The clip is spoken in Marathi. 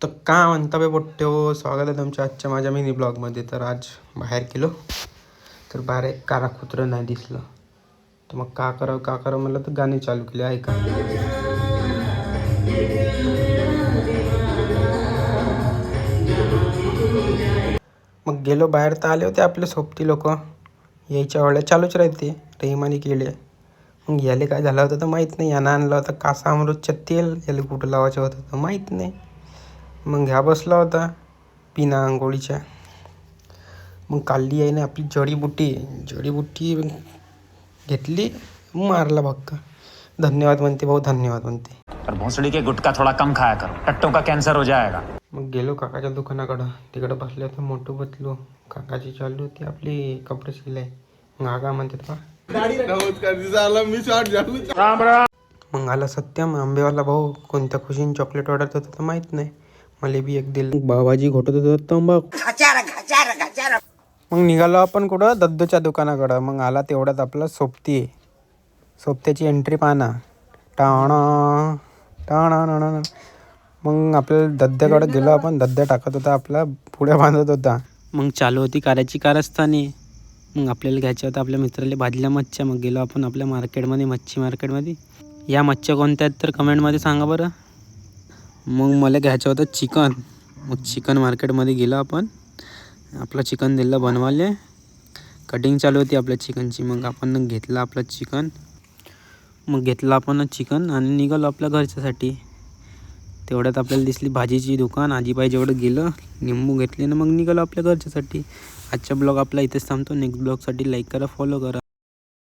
तर काय म्हणता बे पोट्टे हो, स्वागत आहे तुमच्या आजच्या माझ्या मिनी ब्लॉगमध्ये. तर आज बाहेर गेलो तर बाहेर एक कारा कुत्रं नाही दिसलं. तर मग का करावं मला तर गाणे चालू केले आहे का. मग गेलो बाहेर तर आले होते आपले सोबती लोक, यायच्या वेळेला चालूच राहते रहिमानी केले. मग याले काय झालं होतं तर माहीत नाही, यानं आणलं होतं कासा अमृतच्या तेल, याला कुठं लावायचं होतं तर माहीत नाही. मग ह्या बसला होता पिना आंघोळीच्या. मग काढली आहे ना आपली जडीबुटी घेतली, मारला भक्का. धन्यवाद म्हणते भाऊ, धन्यवाद म्हणते. और भोसड़ी के गुटखा थोड़ा कम खाया करो, टट्टों का कैंसर हो जाएगा. मग गेलो काकाच्या दुकानाकडं, तिकडं बसले होते मोठू बसलो. काकाची चालू होती आपली कपडे शिलाई. मग का म्हणते बा, मग आला सत्यम आंबेवाला भाऊ. कोणत्या खुशीने चॉकलेट ऑर्डर होतं तर माहीत नाही, मला बी एक दिल. बाबाजी घोटत होतं तंबाखू. मग निघालो आपण कुठं, दद्दूच्या दुकानाकडं. मग आला तेवढ्यात आपला सोबत्याची एंट्री पाहना. टाणा टाणा. मग आपल्याला दद्द्याकडं गेलो आपण. दद्द्या टाकत होता आपला, पुढे बांधत होता. मग चालू होती कारची कारस्थानी. मग आपल्याला घ्यायच्या होत्या आपल्या मित्राला भाजल्या मच्छ्या. मग गेलो आपण आपल्या मार्केटमध्ये, मच्छी मार्केटमध्ये. या मच्छ्या कोणत्या आहेत तर कमेंटमध्ये सांगा बरं. मग मला घ्यायचं होतं चिकन. मग चिकन मार्केटमध्ये गेलो आपण. आपलं चिकन दिलं बनवाले. कटिंग चालू होती आपल्या चिकनची. मग आपण घेतलं आपलं चिकन. मग घेतलं आपण चिकन आणि निघालो आपल्या घरच्यासाठी. तेवढ्यात आपल्याला दिसली भाजीची दुकान. आजीबाई जेवढं गेलं, निंबू घेतले ना मग निघालो आपल्या घरच्यासाठी. आजचा ब्लॉग आपला इथेच थांबतो. नेक्स्ट ब्लॉगसाठी लाईक करा, फॉलो करा.